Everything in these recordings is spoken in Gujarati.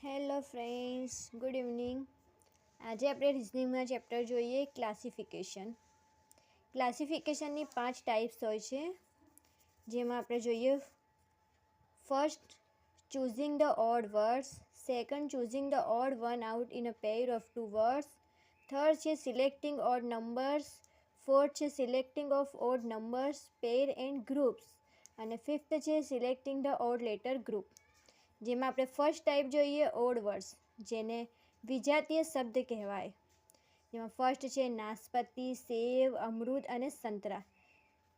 Hello friends, good evening. આજે આપણે રિઝનિંગના ચેપ્ટર જોઈએ ક્લાસિફિકેશન. ક્લાસિફિકેશનની 5 ટાઈપ્સ હોય છે, જેમાં આપણે જોઈએ first choosing the odd words, second choosing the odd one out in a pair of two words, third છે selecting odd numbers, fourth છે selecting of odd numbers, pair and groups, અને ફિફ્થ છે selecting the odd letter group. જેમાં આપણે ફર્સ્ટ ટાઈપ જોઈએ ઓડ વર્ડ્સ, જેને વિજાતીય શબ્દ કહેવાય. જેમાં ફર્સ્ટ છે નાશપતિ, સેવ, અમૃત અને સંતરા.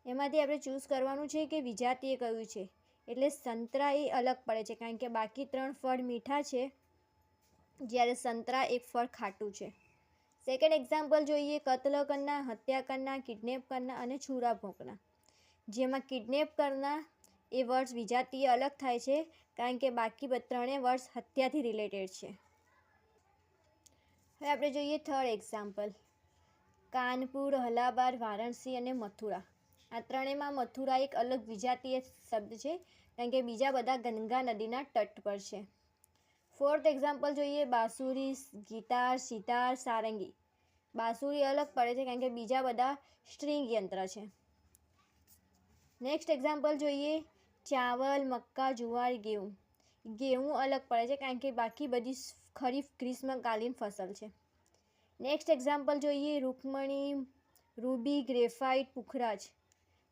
એમાંથી આપણે ચૂઝ કરવાનું છે કે વિજાતીય કયું છે. એટલે સંતરા એ અલગ પડે છે, કારણ કે બાકી 3 ફળ મીઠા છે, જ્યારે સંતરા એક ફળ ખાટું છે. સેકન્ડ એક્ઝામ્પલ જોઈએ કત્લ કરના, હત્યા કરના, કિડનેપ કરના અને છુરા ભોંકના. જેમાં કિડનેપ કરના એ વર્ડ્સ વિજાતીય અલગ થાય છે, કારણ કે બાકી 3 વર્ડ્સ હત્યાથી રિલેટેડ છે. હવે આપણે જોઈએ થર્ડ એક્ઝામ્પલ કાનપુર, અલ્હાબાદ, વારાણસી અને મથુરા. આ ત્રણેયમાં મથુરા એક અલગ વિજાતીય શબ્દ છે, કારણ કે બીજા બધા ગંગા નદીના તટ પર છે. ફોર્થ એક્ઝામ્પલ જોઈએ બાંસુરી, ગિટાર, સિતાર, સારંગી. બાંસુરી અલગ પડે છે, કારણ કે બીજા બધા સ્ટ્રિંગ યંત્ર છે. નેક્સ્ટ એક્ઝામ્પલ જોઈએ ચાવલ, મક્કા, જુવાર, ઘઉં. ઘઉં અલગ પડે છે, કારણ કે બાકી બધી ખરીફ ગ્રીષ્મકાલીન ફસલ છે. નેક્સ્ટ એક્ઝામ્પલ જોઈએ રૂકમણી, રૂબી, ગ્રેફાઇટ, પુખરાજ.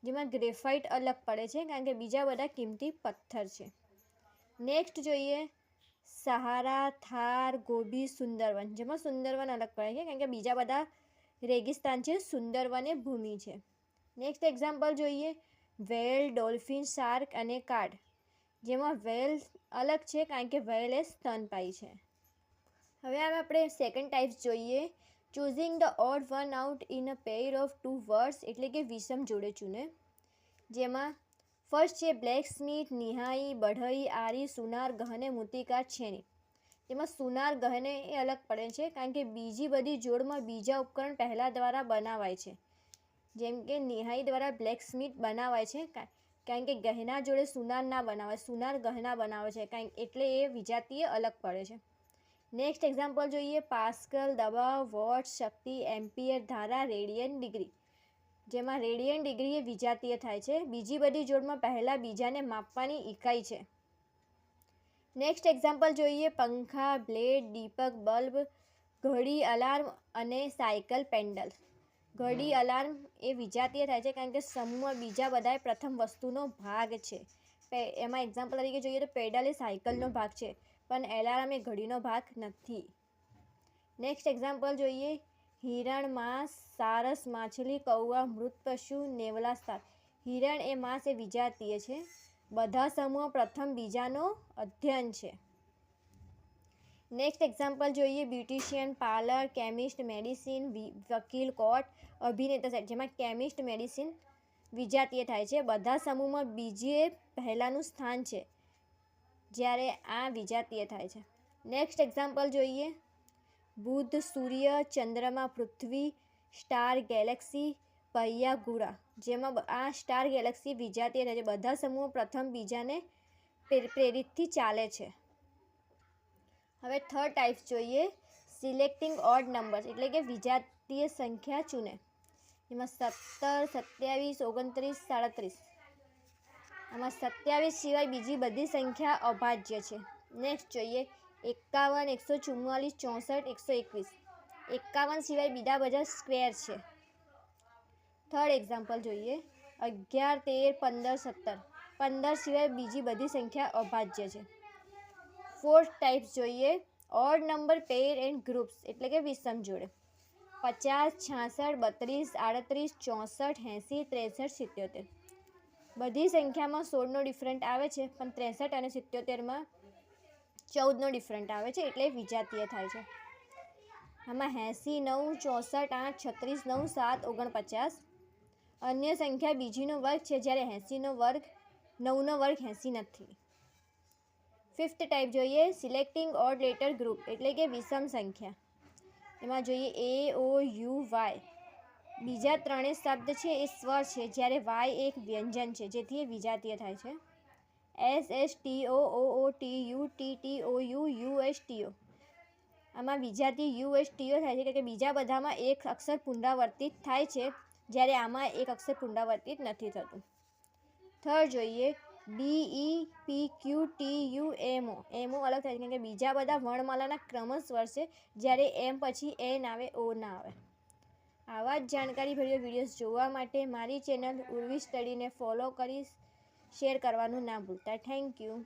જેમાં ગ્રેફાઇટ અલગ પડે છે, કારણ કે બીજા બધા કિંમતી પથ્થર છે. નેક્સ્ટ જોઈએ સહારા, થાર, ગોબી, સુંદરવન. જેમાં સુંદરવન અલગ પડે છે, કારણ કે બીજા બધા રેગિસ્તાન છે, સુંદરવન એ ભૂમિ છે. નેક્સ્ટ એક્ઝામ્પલ જોઈએ વેલ, ડોલ્ફિન, શાર્ક અને કાર્ડ. જેમાં વેલ અલગ છે, કારણ કે વેલ એ સ્તનપાયી છે. હવે આપણે સેકન્ડ ટાઈપ્સ જોઈએ choosing the odd one out in a pair of two words, એટલે કે વિષમ જોડે ચૂને. જેમાં ફર્સ્ટ છે બ્લેક સ્મિથ, નિહાઈ, બઢઈ, આરી, સુનાર, ગહને, મૂર્તિકાર, છેની. જેમાં સુનાર, ગહને એ અલગ પડે છે, કારણ કે બીજી બધી જોડમાં બીજા ઉપકરણ પહેલા દ્વારા બનાવાય છે. જેમ કે નિહાઈ દ્વારા બ્લેક સ્મિથ બનાવાય છે, કારણ કે ગહેના જોડે સુનાર ના બનાવાય, સુનાર ગહના બનાવે છે, એટલે એ વિજાતીય અલગ પડે છે. નેક્સ્ટ એક્ઝામ્પલ જોઈએ પાસ્કલ, દબાવ, વોટ, શક્તિ, એમ્પિયર, ધારા, રેડિયન, ડિગ્રી. જેમાં રેડિયન ડિગ્રી એ વિજાતીય થાય છે, બીજી બધી જોડમાં પહેલા બીજાને માપવાની ઇકાઈ છે. નેક્સ્ટ એક્ઝામ્પલ જોઈએ પંખા, બ્લેડ, દીપક, બલ્બ, ઘડી, અલાર્મ અને સાયકલ, પેન્ડલ. ઘડી, અલાર્મ એ વિજાતીય થાય છે, કારણ કે સમૂહમાં બીજા બધા પ્રથમ વસ્તુનો ભાગ છે. એમાં એક્ઝામ્પલ તરીકે જોઈએ તો પેડલ એ સાયકલનો ભાગ છે, પણ એલાર્મ એ ઘડીનો ભાગ નથી. નેક્સ્ટ એક્ઝામ્પલ જોઈએ હિરણ, માંસ, સારસ, માછલી, કૌવા, મૃત પશુ, નેવલા, સાપ. હિરણ એ માંસ એ વિજાતીય છે. બધા સમૂહ પ્રથમ બીજાનો અધ્યયન છે. નેક્સ્ટ એક્ઝામ્પલ જોઈએ બ્યુટિશિયન, પાર્લર, કેમિસ્ટ, મેડિસિન, વકીલ, કોર્ટ, અભિનેતા, સેટ. જેમાં કેમિસ્ટ, મેડિસિન વિજાતીય થાય છે, બધા સમૂહમાં બીજી પહેલાંનું સ્થાન છે, જ્યારે આ વિજાતીય થાય છે. નેક્સ્ટ એક્ઝામ્પલ જોઈએ બુધ, સૂર્ય, ચંદ્રમા, પૃથ્વી, સ્ટાર, ગેલેક્સી, પૈયા, ગુરા. જેમાં આ સ્ટાર, ગેલેક્સી વિજાતીય થાય છે, બધા સમૂહો પ્રથમ બીજાને પ્રેરિતથી ચાલે છે. હવે થર્ડ ટાઈપ્સ જોઈએ સિલેક્ટિંગ ઓડ નંબર્સ, એટલે કે વિજાતીય સંખ્યા ચૂને. એમાં 17, 27, 29, 37. આમાં 27 સિવાય બીજી બધી સંખ્યા અભાજ્ય છે. નેક્સ્ટ જોઈએ 51, 144, 64, 121. 51 સિવાય બીજા બધા સ્ક્વેર છે. થર્ડ એક્ઝામ્પલ જોઈએ 11, 13, 15, 17. 15 સિવાય બીજી બધી સંખ્યા અભાજ્ય છે. ફોર્થ ટાઈપ્સ જોઈએ odd number, pair and groups, એટલે કે વિષમ જોડે. 50, 66, 32, 38, 64, 80, 63, 77. બધી સંખ્યામાં 16નો ડિફરન્ટ આવે છે, પણ 63 અને 77માં 14નો ડિફરન્ટ આવે છે, એટલે વિજાતીય થાય છે. આમાં 80, 9, 64, 8, 36, 9, 7, 49. અન્ય સંખ્યા બીજીનો વર્ગ છે, જ્યારે 80નો વર્ગ 9નો વર્ગ 80 નથી. ફિફ્થ ટાઈપ જોઈએ સિલેક્ટિંગ ઓડ લેટર ગ્રુપ, એટલે કે વિષમ સંખ્યા. એમાં જોઈએ એ, ઓ, યુ, વાય. બીજા ત્રણેય શબ્દ છે એ સ્વર છે, જ્યારે વાય એક વ્યંજન છે, જેથી એ વિજાતીય થાય છે. SSTOOOTUTTOUUSTO. આમાં બીજાથી USTO થાય છે કે બીજા બધામાં એક અક્ષર પુનરાવર્તિત થાય છે, જ્યારે આમાં એક અક્ષર પુનરાવર્તિત નથી થતું. થર્ડ જોઈએ DEPQTUMO. એમો અલગ થાય છે કેમ કે બીજા બધા વર્ણમાલાના ક્રમસ્વર છે, જ્યારે એમ પછી એન આવે, ઓ ના આવે. આવા જ જાણકારીભર્યા વિડીયોઝ જોવા માટે મારી ચેનલ ઉર્વી સ્ટડીને ફોલો કરી શેર કરવાનું ના ભૂલતા. Thank you.